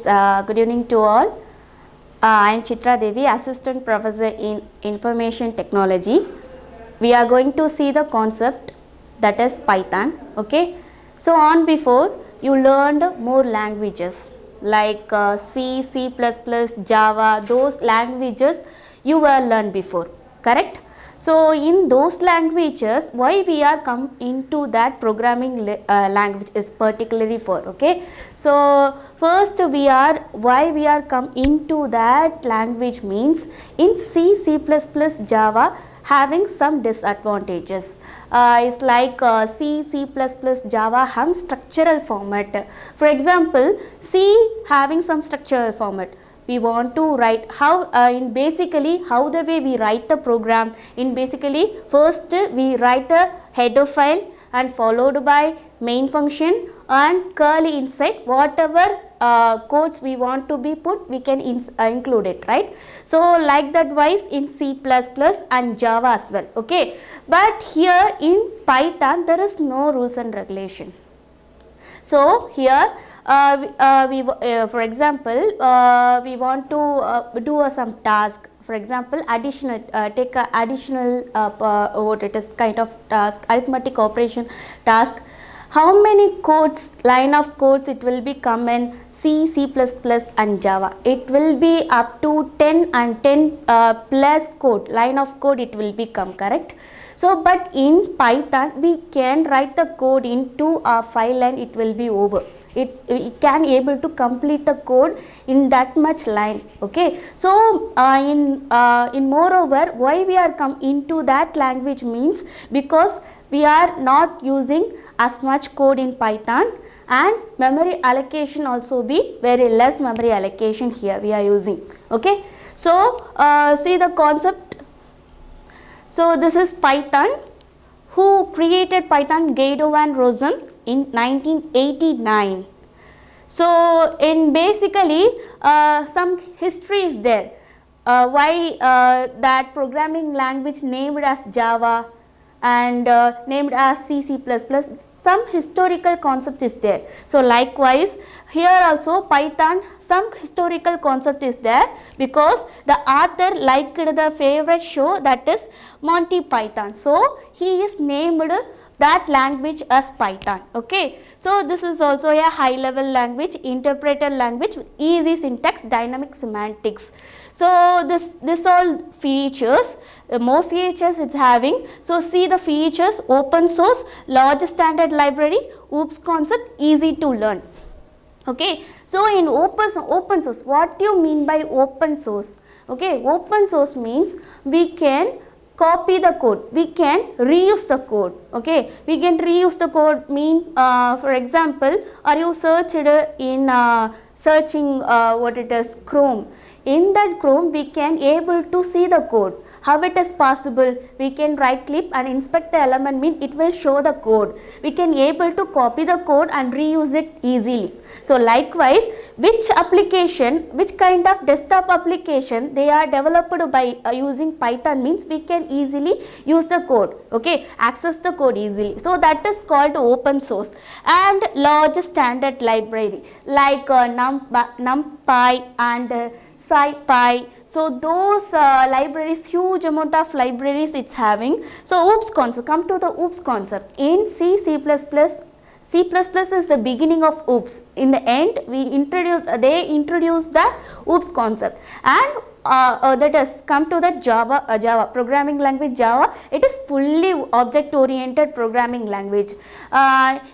Good evening to all. I am Chithra Devi, Assistant Professor in Information Technology. We are going to see the concept that is Python. Okay. So on before you learned more languages like C, C++, Java. Those languages you were learned before. Correct. So in those languages, why we are come into that programming language is particularly for, okay. So first why we are come into that language means in C, C++, Java having some disadvantages. It's like C, C++, Java have structural format. For example, C having some structural format. We want to write how in basically how the way we write the program. In basically first we write the header file and followed by main function and curly inside whatever codes we want to be put, we can include it, right. So like that wise in C++ and Java as well, okay. But here in Python there is no rules and regulation. So here for example, we want to do some task. For example, additional take a additional what it is kind of task, arithmetic operation task. How many codes, line of codes it will be come in C, C++ and Java? It will be up to 10 and 10 plus code, line of code it will become, correct. So but in Python we can write the code into a file and it will be over. It can able to complete the code in that much line, okay. So in moreover, why we are come into that language means because we are not using as much code in Python and memory allocation also be very less memory allocation here we are using, okay. So see the concept. So this is Python. Who created Python? Guido van Rossum in 1989. So in basically some history is there. Why that programming language named as Java and named as C, C++, some historical concept is there. So likewise here also Python, some historical concept is there because the author liked the favorite show, that is Monty Python. So he is named that language as Python, okay. So this is also a high level language, interpreted language with easy syntax, dynamic semantics. So this all features, more features it's having. So see the features: open source, large standard library, OOPS concept, easy to learn, okay. So in open source, what do you mean by open source? Okay, open source means we can copy the code, we can reuse the code, okay. We can reuse the code mean for example, are you searched in searching what it is Chrome. In that Chrome we can able to see the code. How it is possible? We can right click and inspect the element, mean it will show the code. We can able to copy the code and reuse it easily. So likewise, which application, which kind of desktop application they are developed by using Python means we can easily use the code, okay, access the code easily. So that is called open source. And large standard library like NumPy and SciPy. So those libraries, huge amount of libraries it's having. So OOPS concept, come to the OOPS concept. In C, C++, C++ is the beginning of OOPS. In the end, they introduced the OOPS concept, and that is come to the Java programming language. Java, it is fully object oriented programming language.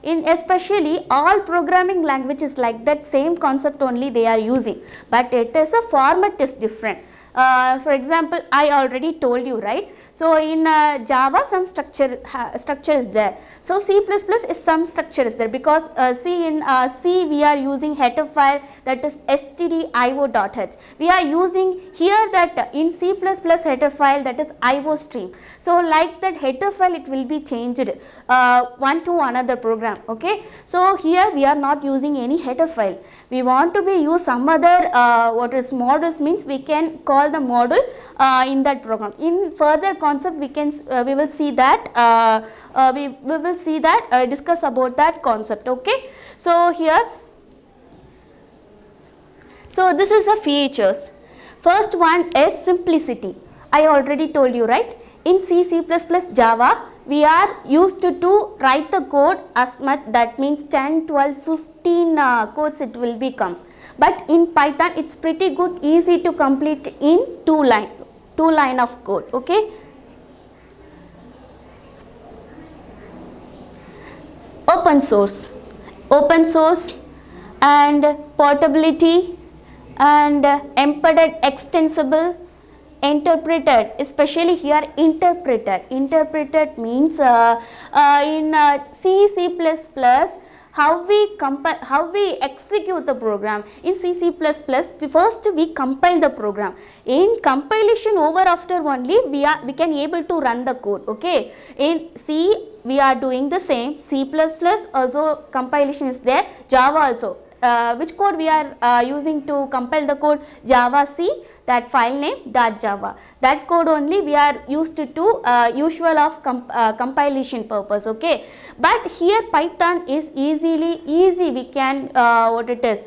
In especially all programming languages like that same concept only they are using, but it is a format is different. For example, I already told you, right. So in Java some structure is there. So C++ is some structure is there because see in C we are using header file, that is stdio.h. We are using here that in C++ header file, that is IO stream. So like that header file it will be changed one to another program, okay. So here we are not using any header file. We want to be use some other what is models, means we can call the model in that program. In further concept we will see that we will see that discuss about that concept, okay. So here So this is the features. First one is simplicity. I already told you, right? In C, C++, Java, we are used to write the code as much, that means 10, 12, 15 codes it will become. But in Python, it's pretty good, easy to complete in two line of code, okay? Open source and portability and embedded extensible, interpreted, especially here interpreted means in C++, how we execute the program. In C++, first we compile the program. In compilation over after only we can able to run the code, okay? In C we are doing the same. C++ also compilation is there. Java also. Which code we are using to compile the code? Java C, that file name .java. That code only we are used to usual of compilation purpose, okay? But here Python is easy. We can what it is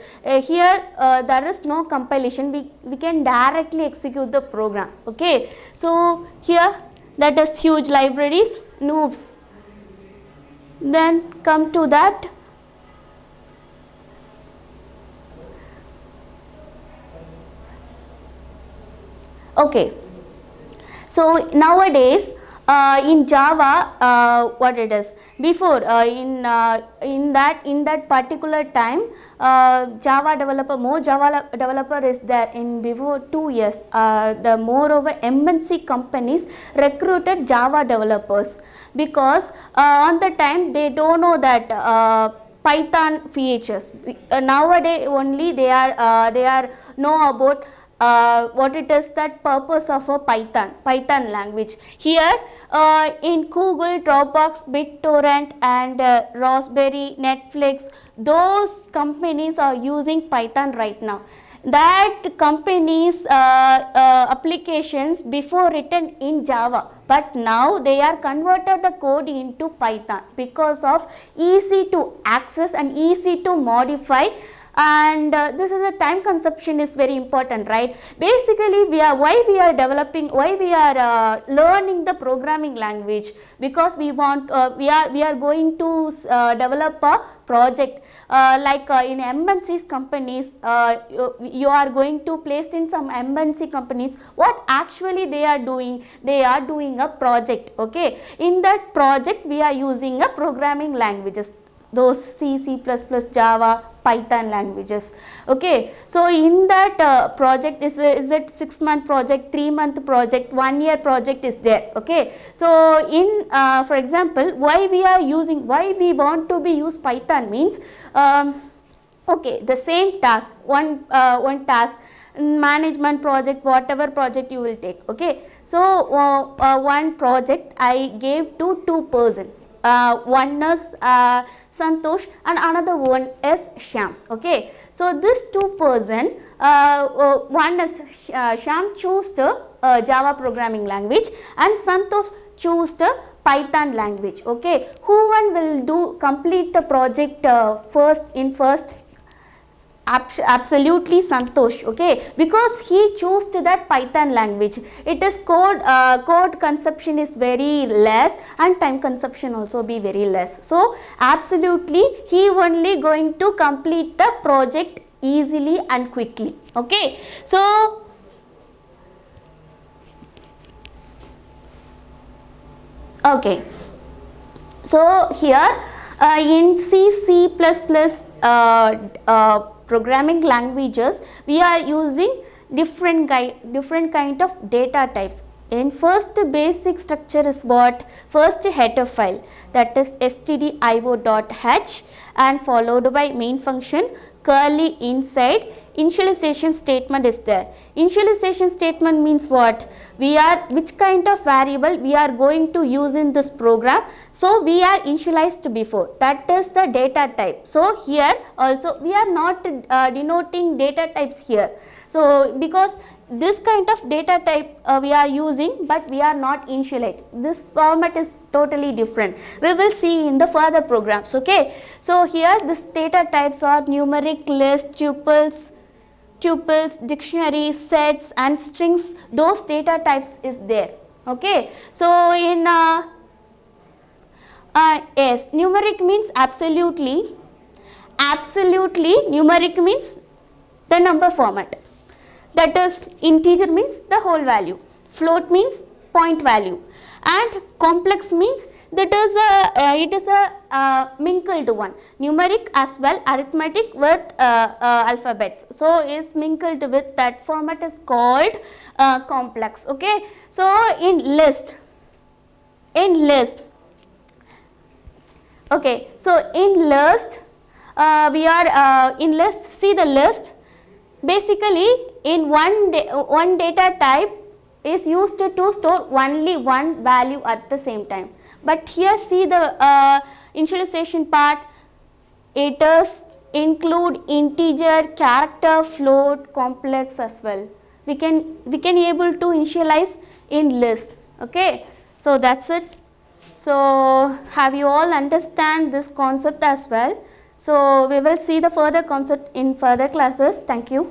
here there is no compilation. We can directly execute the program, okay? So here that is huge libraries, noobs. Then come to that. Okay, so nowadays in Java, what it is before in that particular time, Java developer is there. In before 2 years, the moreover MNC companies recruited Java developers, because on the time they don't know that Python features. Nowadays only they are know about what it is, that purpose of a Python language. Here in Google, Dropbox, BitTorrent and Raspberry, Netflix, those companies are using Python right now. That companies applications before written in Java, but now they are converted the code into Python because of easy to access and easy to modify. And this is a time consumption is very important, right? Basically why we are learning the programming language, because we want we are going to develop a project like in MNC's companies. You are going to place in some MNC companies. What actually they are doing a project, okay? In that project we are using a programming languages, those C, C++, Java, Python languages, okay? So in that project is it 6-month project, 3-month project, 1-year project is there, okay? So in for example, why we want to be use Python means okay, the same task, one task, management project, whatever project you will take, okay? So one project I gave to 2 persons. One is Santosh and another one is Shyam, okay? So this 2 persons, one is Shyam chose the Java programming language and Santosh chose the Python language, okay? Who one will complete the project first? Absolutely Santosh, okay, because he chose to that Python language. It is code consumption is very less and time consumption also be very less. So absolutely he only going to complete the project easily and quickly, okay? So okay, so here in C++ programming languages, we are using different kind of data types. In first basic structure is what? First header file, that is stdio.h, and followed by main function, curly inside, initialization statement is there. Initialization statement means what? Which kind of variable we are going to use in this program. So we are initialized before, that is the data type. So here also we are not denoting data types here. So because this kind of data type we are using, but we are not initialized. This format is totally different. We will see in the further programs, okay? So here this data types are numeric, list, tuples, tuples, dictionaries, sets and strings, those data types is there. Okay. So in yes, numeric means absolutely numeric means the number format, that is integer means the whole value, float means point value, and complex means that is it is a mingled one, numeric as well arithmetic with alphabets, so is mingled with that format is called complex. Okay. So in list, okay, so in list we are in list, see the list, basically in one data type is used to store only one value at the same time, but here see the initialization part, it is include integer, character, float, complex as well, we can able to initialize in list. Okay. So that's it. So have you all understand this concept as well? So we will see the further concept in further classes. Thank you.